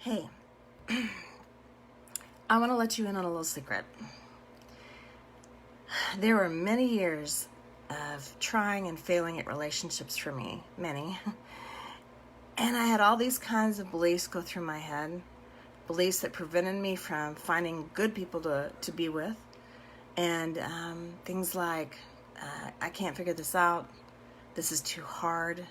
Hey, I want to let you in on a little secret. There were many years of trying and failing at relationships for me, many. And I had all these kinds of beliefs go through my head, beliefs that prevented me from finding good people to be with. And things like, I can't figure this out, this is too hard,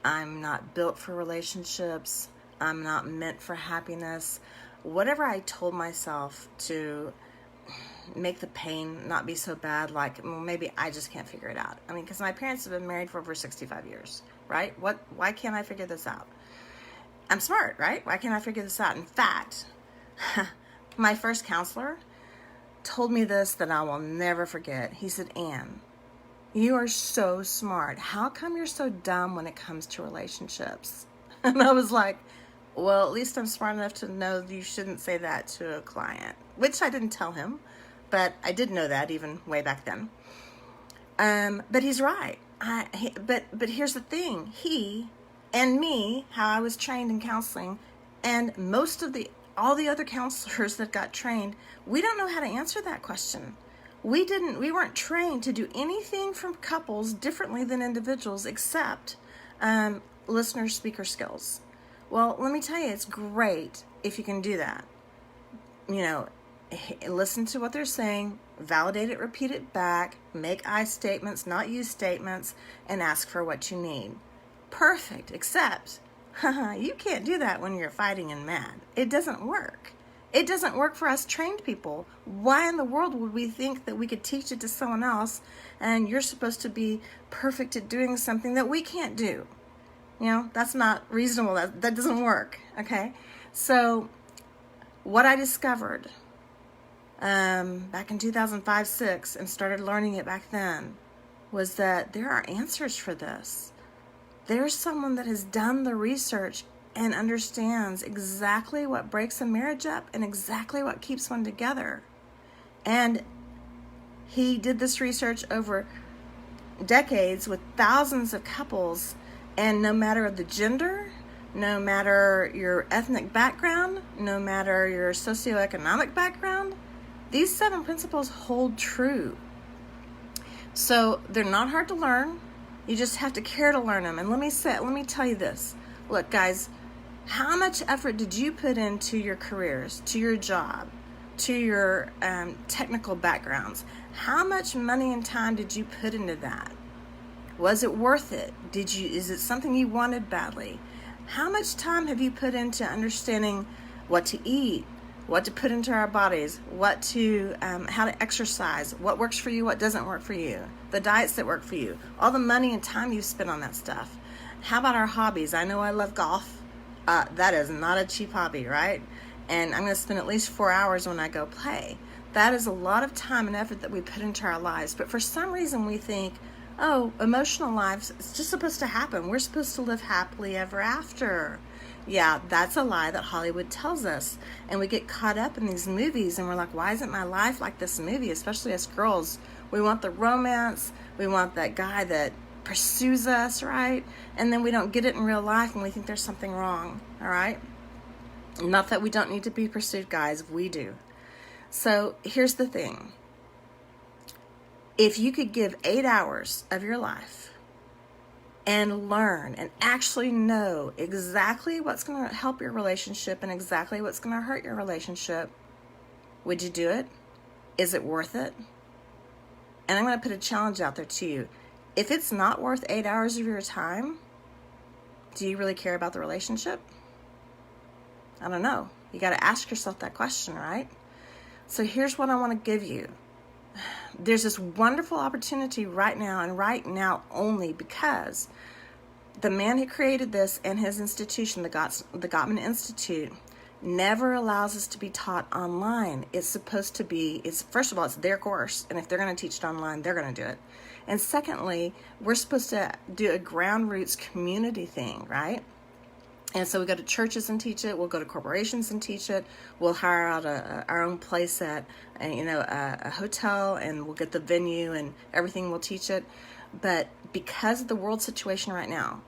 I'm not built for relationships, I'm not meant for happiness. Whatever I told myself to make the pain not be so bad, like, well, maybe I just can't figure it out. I mean, because my parents have been married for over 65 years, right? Why can't I figure this out? I'm smart, right? Why can't I figure this out? In fact, my first counselor told me this that I will never forget. He said, Ann, you are so smart. How come you're so dumb when it comes to relationships? And I was like, well, at least I'm smart enough to know that you shouldn't say that to a client, which I didn't tell him, but I did know that even way back then. But he's right. But here's the thing. He and me, how I was trained in counseling, and all the other counselors that got trained, we don't know how to answer that question. We weren't trained to do anything from couples differently than individuals except listener speaker skills. Well, let me tell you, it's great if you can do that. Listen to what they're saying, validate it, repeat it back, make I statements, not you statements, and ask for what you need. Perfect, except you can't do that when you're fighting and mad. It doesn't work. It doesn't work for us trained people. Why in the world would we think that we could teach it to someone else and you're supposed to be perfect at doing something that we can't do? That's not reasonable. That doesn't work, okay? So what I discovered back in 2005-06 and started learning it back then was that there are answers for this. There's someone that has done the research and understands exactly what breaks a marriage up and exactly what keeps one together. And he did this research over decades with thousands of couples, and no matter the gender, no matter your ethnic background, no matter your socioeconomic background, these 7 principles hold true. So they're not hard to learn. You just have to care to learn them. And let me tell you this. Look, guys, how much effort did you put into your careers, to your job, to your technical backgrounds? How much money and time did you put into that? Was it worth it? Is it something you wanted badly? How much time have you put into understanding what to eat, what to put into our bodies, how to exercise, what works for you, what doesn't work for you, the diets that work for you, all the money and time you've spent on that stuff? How about our hobbies? I know I love golf. That is not a cheap hobby, right? And I'm going to spend at least 4 hours when I go play. That is a lot of time and effort that we put into our lives. But for some reason we think, emotional lives, it's just supposed to happen. We're supposed to live happily ever after. Yeah, that's a lie that Hollywood tells us. And we get caught up in these movies and we're like, why isn't my life like this movie? Especially as girls. We want the romance. We want that guy that pursues us, right? And then we don't get it in real life and we think there's something wrong, all right? Not that we don't need to be pursued, guys. We do. So here's the thing. If you could give 8 hours of your life and learn and actually know exactly what's going to help your relationship and exactly what's going to hurt your relationship, would you do it? Is it worth it? And I'm going to put a challenge out there to you. If it's not worth 8 hours of your time, do you really care about the relationship? I don't know. You got to ask yourself that question, right? So here's what I want to give you. There's this wonderful opportunity right now, and right now only, because the man who created this and his institution, the Gottman Institute, never allows us to be taught online. It's supposed to be, first of all, it's their course, and if they're going to teach it online, they're going to do it. And secondly, we're supposed to do a ground roots community thing, right? And so we go to churches and teach it. We'll go to corporations and teach it. We'll hire out our own place at a hotel, and we'll get the venue and everything. We'll teach it. But because of the world situation right now,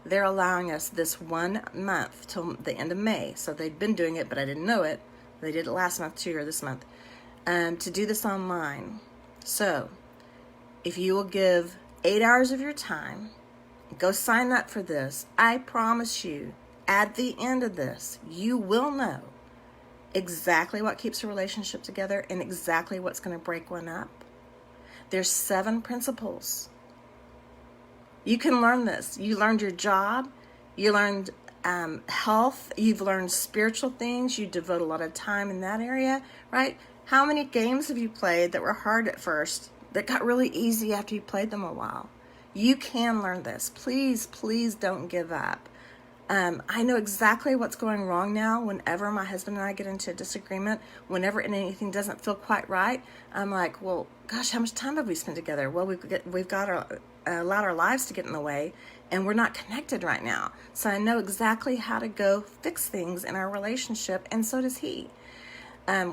they're allowing us this 1 month till the end of May. So they'd been doing it, but I didn't know it. They did it last month too, or this month, to do this online. So if you will give 8 hours of your time, go sign up for this. I promise you, at the end of this, you will know exactly what keeps a relationship together and exactly what's going to break one up. There's 7 principles. You can learn this. You learned your job. You learned health. You've learned spiritual things. You devote a lot of time in that area, right? How many games have you played that were hard at first that got really easy after you played them a while? You can learn this. Please, please don't give up. I know exactly what's going wrong now. Whenever my husband and I get into a disagreement, whenever anything doesn't feel quite right, I'm like, well, gosh, how much time have we spent together? Well, we've allowed our lives to get in the way, and we're not connected right now. So I know exactly how to go fix things in our relationship, and so does he.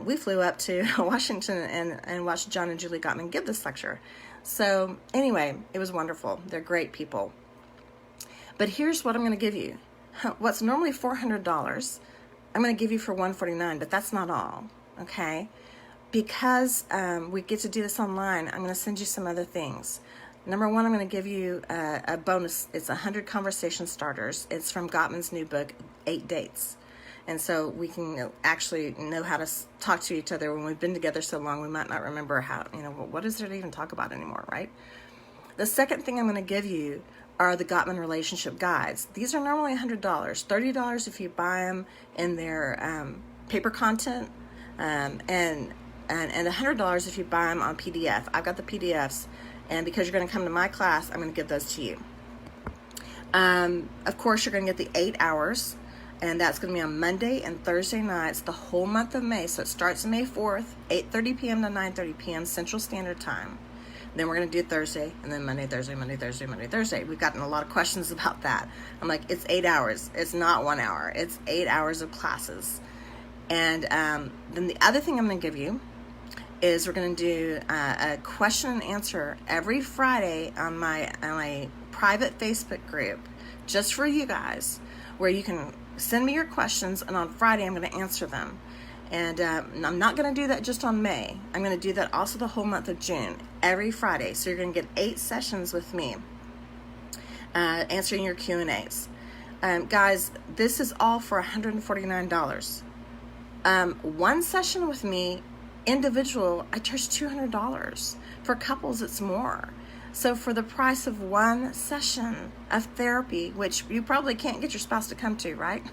We flew up to Washington and watched John and Julie Gottman give this lecture. So anyway, it was wonderful. They're great people. But here's what I'm going to give you. What's normally $400, I'm going to give you for $149, but that's not all, okay? Because we get to do this online, I'm going to send you some other things. Number one, I'm going to give you a bonus. It's 100 conversation starters. It's from Gottman's new book, 8 Dates. And so we can actually know how to talk to each other. When we've been together so long, we might not remember how, what is there to even talk about anymore, right? The second thing I'm going to give you are the Gottman relationship guides. These are normally $100, $30 if you buy them in their paper content, and $100 if you buy them on PDF. I've got the PDFs, and because you're going to come to my class, I'm going to give those to you. Of course, you're going to get the 8 hours, and that's going to be on Monday and Thursday nights the whole month of May. So it starts May 4th, 8:30 p.m. to 9:30 p.m. Central Standard Time. Then we're going to do Thursday, and then Monday, Thursday, Monday, Thursday, Monday, Thursday. We've gotten a lot of questions about that. I'm like, it's 8 hours. It's not 1 hour. It's 8 hours of classes. And then the other thing I'm going to give you is we're going to do a question and answer every Friday on my private Facebook group, just for you guys, where you can send me your questions, and on Friday I'm going to answer them. And I'm not going to do that just on May. I'm going to do that also the whole month of June, every Friday. So you're going to get 8 sessions with me, answering your Q&As. Guys, this is all for $149. One session with me, individual, I charge $200. For couples, it's more. So for the price of one session of therapy, which you probably can't get your spouse to come to, right?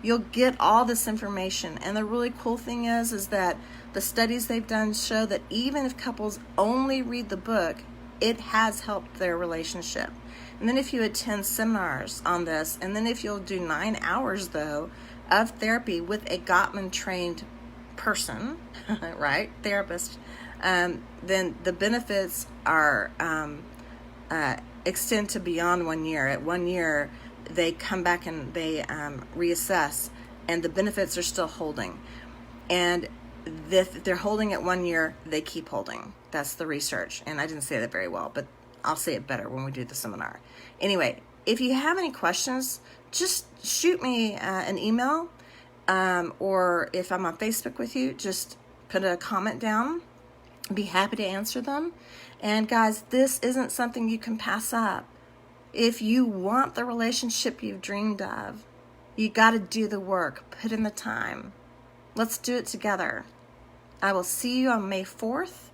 You'll get all this information. And the really cool thing is that the studies they've done show that even if couples only read the book, it has helped their relationship. And then if you attend seminars on this, and then if you'll do 9 hours, though, of therapy with a Gottman trained person, right, therapist, then the benefits are extend to beyond 1 year. At 1 year, they come back and they reassess, and the benefits are still holding. And if they're holding at 1 year, they keep holding. That's the research. And I didn't say that very well, but I'll say it better when we do the seminar. Anyway, if you have any questions, just shoot me an email, or if I'm on Facebook with you, just put a comment down. I'd be happy to answer them. And guys, this isn't something you can pass up. If you want the relationship you've dreamed of, you got to do the work, put in the time. Let's do it together. I will see you on May 4th,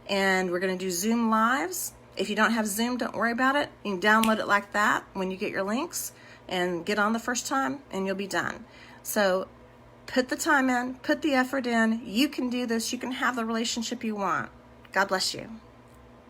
and we're going to do Zoom Lives. If you don't have Zoom, don't worry about it. You can download it like that when you get your links and get on the first time, and you'll be done. So put the time in, put the effort in. You can do this. You can have the relationship you want. God bless you.